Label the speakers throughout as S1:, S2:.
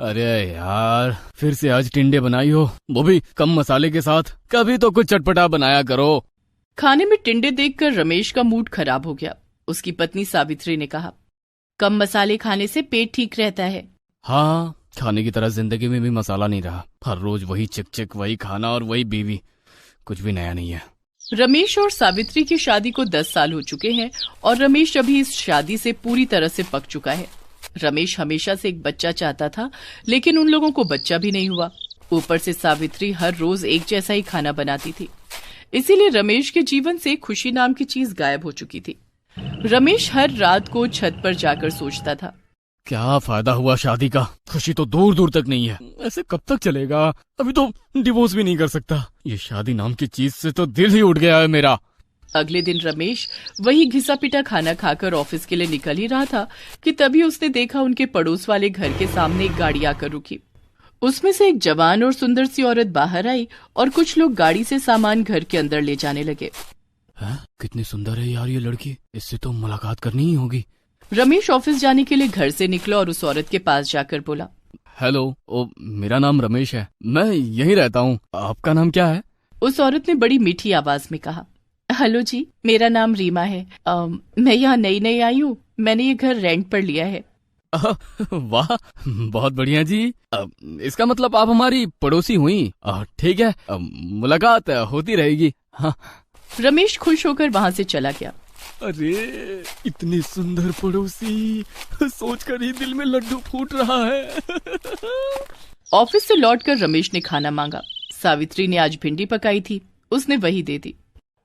S1: अरे यार, फिर से आज टिंडे बनाई हो, वो भी कम मसाले के साथ। कभी तो कुछ चटपटा बनाया करो।
S2: खाने में टिंडे देखकर रमेश का मूड खराब हो गया। उसकी पत्नी सावित्री ने कहा, कम मसाले खाने से पेट ठीक रहता है।
S1: हाँ, खाने की तरह जिंदगी में भी मसाला नहीं रहा। हर रोज वही चिक चिक, वही खाना और वही बीवी, कुछ भी नया नहीं है।
S2: रमेश और सावित्री की शादी को 10 साल हो चुके हैं और रमेश अभी इस शादी से पूरी तरह से पक चुका है। रमेश हमेशा से एक बच्चा चाहता था, लेकिन उन लोगों को बच्चा भी नहीं हुआ। ऊपर से सावित्री हर रोज एक जैसा ही खाना बनाती थी, इसीलिए रमेश के जीवन से खुशी नाम की चीज गायब हो चुकी थी। रमेश हर रात को छत पर जाकर सोचता था,
S1: क्या फायदा हुआ शादी का, खुशी तो दूर दूर तक नहीं है। ऐसे कब तक चलेगा? अभी तो डिवोर्स भी नहीं कर सकता। ये शादी नाम की चीज से तो दिल ही उठ गया है मेरा।
S2: अगले दिन रमेश वही घिसा पिटा खाना खाकर ऑफिस के लिए निकल ही रहा था कि तभी उसने देखा उनके पड़ोस वाले घर के सामने एक गाड़ी आकर रुकी। उसमें से एक जवान और सुंदर सी औरत बाहर आई और कुछ लोग गाड़ी से सामान घर के अंदर ले जाने लगे।
S1: कितनी सुंदर है यार ये लड़की, इससे तो मुलाकात करनी ही होगी।
S2: रमेश ऑफिस जाने के लिए घर से निकला और उस औरत के पास जाकर बोला,
S1: हेलो, मेरा नाम रमेश है, मैं यहीं रहता हूँ। आपका नाम क्या है?
S2: उस औरत ने बड़ी मीठी आवाज में कहा, हेलो जी, मेरा नाम रीमा है। मैं यहाँ नई नई आई हूँ, मैंने ये घर रेंट पर लिया है।
S1: वाह, बहुत बढ़िया जी। इसका मतलब आप हमारी पड़ोसी हुई। ठीक है, मुलाकात होती रहेगी। हाँ।
S2: रमेश खुश होकर वहाँ से चला गया।
S1: अरे, इतनी सुंदर पड़ोसी, सोचकर ही दिल में लड्डू फूट रहा है।
S2: ऑफिस से लौटकर रमेश ने खाना मांगा। सावित्री ने आज भिंडी पकाई थी, उसने वही दे दी।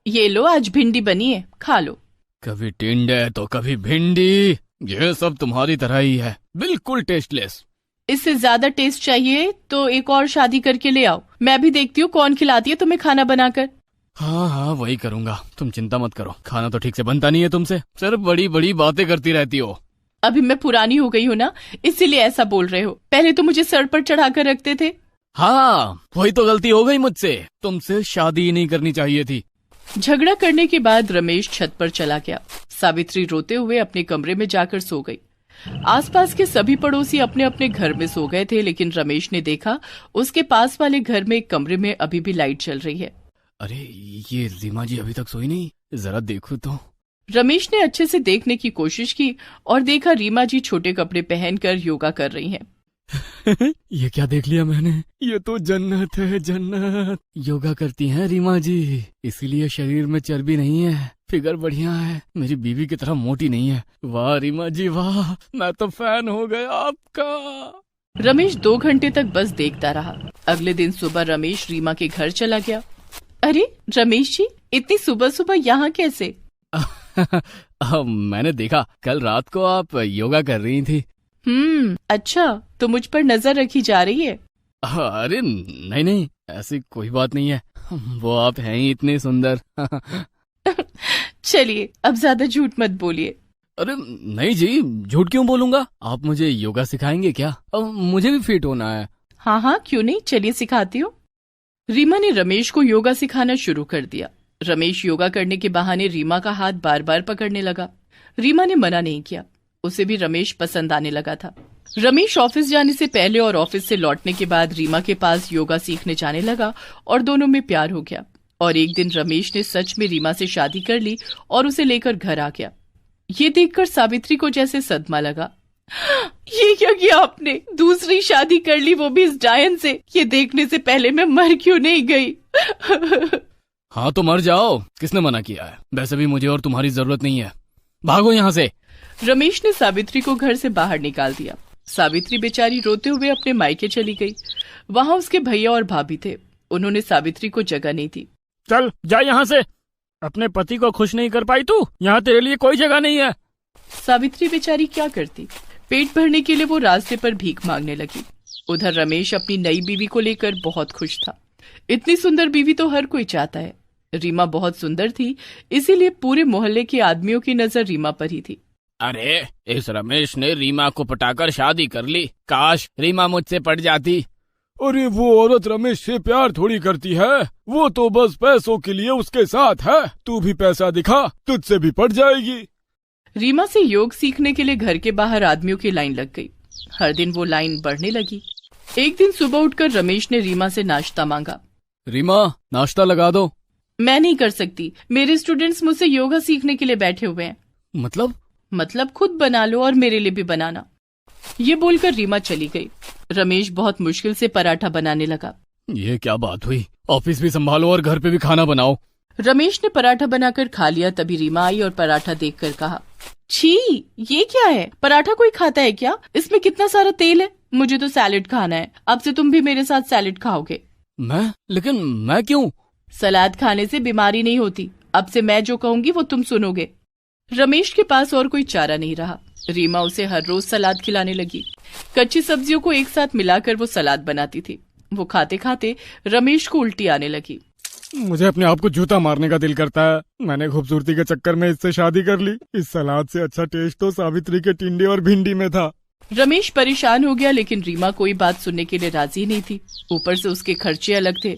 S2: ये लो, आज भिंडी बनी है, खा लो।
S1: कभी टिंडे तो कभी भिंडी, ये सब तुम्हारी तरह ही है, बिल्कुल टेस्टलेस।
S2: इससे ज्यादा टेस्ट चाहिए तो एक और शादी करके ले आओ, मैं भी देखती हूँ कौन खिलाती है तुम्हें खाना बनाकर।
S1: हाँ, वही करूँगा, तुम चिंता मत करो। खाना तो ठीक से बनता नहीं है तुमसे, सिर्फ बड़ी बड़ी बातें करती रहती हो।
S2: अभी मैं पुरानी हो गई हूँ ना, इसीलिए ऐसा बोल रहे हो। पहले तो मुझे सर पर चढ़ाकर रखते थे।
S1: हाँ, वही तो गलती हो गई मुझसे, तुमसे शादी ही नहीं करनी चाहिए थी।
S2: झगड़ा करने के बाद रमेश छत पर चला गया। सावित्री रोते हुए अपने कमरे में जाकर सो गई। आसपास के सभी पड़ोसी अपने अपने घर में सो गए थे, लेकिन रमेश ने देखा उसके पास वाले घर में एक कमरे में अभी भी लाइट चल रही है।
S1: अरे, ये रीमा जी अभी तक सोई नहीं, जरा देखो तो।
S2: रमेश ने अच्छे से देखने की कोशिश की और देखा रीमा जी छोटे कपड़े पहनकर योगा कर रही हैं।
S1: ये क्या देख लिया मैंने, ये तो जन्नत है, जन्नत। योगा करती हैं रीमा जी, इसीलिए शरीर में चर्बी नहीं है, फिगर बढ़िया है, मेरी बीवी की तरह मोटी नहीं है। वाह रीमा जी वाह, मैं तो फैन हो गया आपका।
S2: रमेश 2 घंटे तक बस देखता रहा। अगले दिन सुबह रमेश रीमा के घर चला गया। अरे रमेश जी, इतनी सुबह सुबह यहाँ कैसे?
S1: मैंने देखा कल रात को आप योगा कर रही थी।
S2: अच्छा, तो मुझ पर नजर रखी जा रही है?
S1: अरे नहीं, ऐसी कोई बात नहीं है, वो आप हैं ही इतने सुंदर।
S2: चलिए, अब ज्यादा झूठ मत बोलिए।
S1: अरे नहीं जी, झूठ क्यों बोलूंगा? आप मुझे योगा सिखाएंगे क्या? मुझे भी फिट होना है।
S2: हाँ, क्यों नहीं, चलिए सिखाती हूँ। रीमा ने रमेश को योगा सिखाना शुरू कर दिया। रमेश योगा करने के बहाने रीमा का हाथ बार बार पकड़ने लगा। रीमा ने मना नहीं किया, उसे भी रमेश पसंद आने लगा था। रमेश ऑफिस जाने से पहले और ऑफिस से लौटने के बाद रीमा के पास योगा सीखने जाने लगा और दोनों में प्यार हो गया। और एक दिन रमेश ने सच में रीमा से शादी कर ली और उसे लेकर घर आ गया। ये देखकर सावित्री को जैसे सदमा लगा। ये क्या किया आपने? दूसरी शादी कर ली, वो भी इस डायन से। ये देखने से पहले मैं मर क्यों नहीं गई?
S1: हाँ तो मर जाओ, किसने मना किया है? वैसे भी मुझे और तुम्हारी जरूरत नहीं है, भागो यहाँ से।
S2: रमेश ने सावित्री को घर से बाहर निकाल दिया। सावित्री बेचारी रोते हुए अपने मायके चली गई। वहाँ उसके भैया और भाभी थे, उन्होंने सावित्री को जगह नहीं दी।
S1: चल जा यहाँ से, अपने पति को खुश नहीं कर पाई तू, यहाँ तेरे लिए कोई जगह नहीं है।
S2: सावित्री बेचारी क्या करती, पेट भरने के लिए वो रास्ते पर भीख मांगने लगी। उधर रमेश अपनी नई बीवी को लेकर बहुत खुश था। इतनी सुंदर बीवी तो हर कोई चाहता है। रीमा बहुत सुंदर थी, इसीलिए पूरे मोहल्ले के आदमियों की नजर रीमा पर ही थी।
S1: अरे, इस रमेश ने रीमा को पटाकर शादी कर ली, काश रीमा मुझसे पट जाती। अरे वो औरत रमेश से प्यार थोड़ी करती है, वो तो बस पैसों के लिए उसके साथ है। तू भी पैसा दिखा, तुझसे भी पट जाएगी।
S2: रीमा से योग सीखने के लिए घर के बाहर आदमियों की लाइन लग गई। हर दिन वो लाइन बढ़ने लगी। एक दिन सुबह उठकर रमेश ने रीमा से नाश्ता मांगा।
S1: रीमा, नाश्ता लगा दो।
S2: मैं नहीं कर सकती, मेरे स्टूडेंट्स मुझसे योगा सीखने के लिए बैठे हुए हैं।
S1: मतलब
S2: खुद बना लो और मेरे लिए भी बनाना। ये बोलकर रीमा चली गई। रमेश बहुत मुश्किल से पराठा बनाने लगा।
S1: ये क्या बात हुई, ऑफिस भी संभालो और घर पे भी खाना बनाओ।
S2: रमेश ने पराठा बनाकर खा लिया। तभी रीमा आई और पराठा देखकर कहा, छी, ये क्या है? पराठा कोई खाता है क्या? इसमें कितना सारा तेल है। मुझे तो सैलेड खाना है। अब से तुम भी मेरे साथ सैलेड खाओगे।
S1: लेकिन मैं क्यों?
S2: सलाद खाने से बीमारी नहीं होती। अब से मैं जो कहूंगी वो तुम सुनोगे। रमेश के पास और कोई चारा नहीं रहा। रीमा उसे हर रोज सलाद खिलाने लगी। कच्ची सब्जियों को एक साथ मिलाकर वो सलाद बनाती थी। वो खाते खाते रमेश को उल्टी आने लगी।
S1: मुझे अपने आप को जूता मारने का दिल करता है। मैंने खूबसूरती के चक्कर में इससे शादी कर ली। इस सलाद से अच्छा टेस्ट तो सावित्री के टिंडे और भिंडी में था।
S2: रमेश परेशान हो गया, लेकिन रीमा कोई बात सुनने के लिए राजी नहीं थी। ऊपर से उसके खर्चे अलग थे।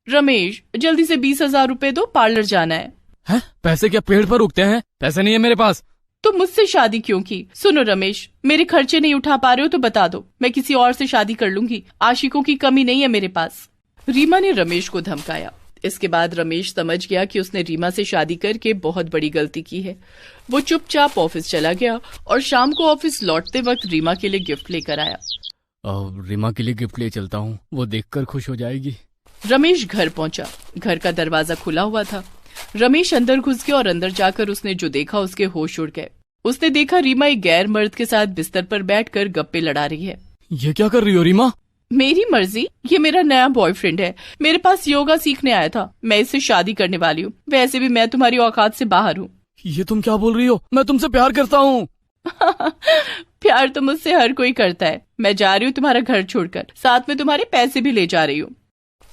S2: रमेश, जल्दी से 20,000 रुपए दो, पार्लर जाना है।
S1: पैसे क्या पेड़ पर उगते हैं? पैसे नहीं है मेरे पास।
S2: तुम मुझसे शादी क्यों की? सुनो रमेश, मेरे खर्चे नहीं उठा पा रहे हो तो बता दो, मैं किसी और से शादी कर लूंगी। आशिकों की कमी नहीं है मेरे पास। रीमा ने रमेश को धमकाया। इसके बाद रमेश समझ गया कि उसने रीमा से शादी करके बहुत बड़ी गलती की है। वो चुपचाप ऑफिस चला गया और शाम को ऑफिस लौटते वक्त रीमा के लिए गिफ्ट लेकर आया।
S1: रीमा के लिए गिफ्ट ले चलता हूँ, वो देखकर खुश हो जाएगी।
S2: रमेश घर पहुंचा। घर का दरवाजा खुला हुआ था। रमेश अंदर घुस गया और अंदर जाकर उसने जो देखा उसके होश उड़ गए। उसने देखा रीमा एक गैर मर्द के साथ बिस्तर पर बैठकर गप्पे लड़ा रही है।
S1: ये क्या कर रही हो रीमा?
S2: मेरी मर्जी, ये मेरा नया बॉयफ्रेंड है। मेरे पास योगा सीखने आया था। मैं इससे शादी करने वाली हूँ। वैसे भी मैं तुम्हारी औकात से बाहर हूँ।
S1: ये तुम क्या बोल रही हो? मैं तुमसे प्यार करता हूँ।
S2: प्यार तो मुझसे हर कोई करता है। मैं जा रही हूँ तुम्हारा घर छोड़कर, साथ में तुम्हारे पैसे भी ले जा रही हूँ।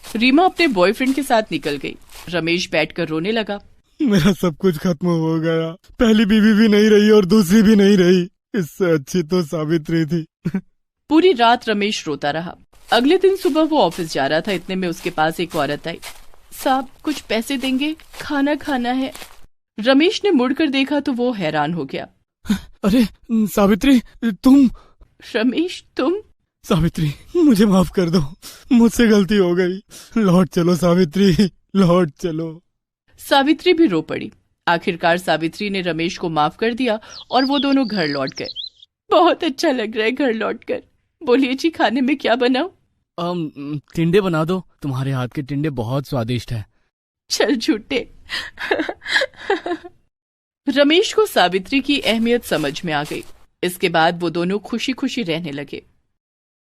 S2: रीमा अपने बॉयफ्रेंड के साथ निकल गई। रमेश बैठकर रोने लगा।
S1: मेरा सब कुछ खत्म हो गया। पहली बीवी भी नहीं रही और दूसरी भी नहीं रही। इससे अच्छी तो सावित्री थी।
S2: पूरी रात रमेश रोता रहा। अगले दिन सुबह वो ऑफिस जा रहा था। इतने में उसके पास एक औरत आई। साहब, कुछ पैसे देंगे? खाना खाना है। रमेश ने मुड़कर देखा तो वो हैरान हो गया।
S1: अरे सावित्री, तुम?
S2: रमेश, तुम?
S1: सावित्री, मुझे माफ कर दो, मुझसे गलती हो गई। लौट चलो सावित्री, लौट चलो।
S2: सावित्री भी रो पड़ी। आखिरकार सावित्री ने रमेश को माफ कर दिया और वो दोनों घर लौट गए। बहुत अच्छा लग रहा है घर लौटकर। बोलिए जी, खाने में क्या बनाऊं?
S1: टिंडे बना दो, तुम्हारे हाथ के टिंडे बहुत स्वादिष्ट है।
S2: चल झूठे। रमेश को सावित्री की अहमियत समझ में आ गई। इसके बाद वो दोनों खुशी खुशी रहने लगे।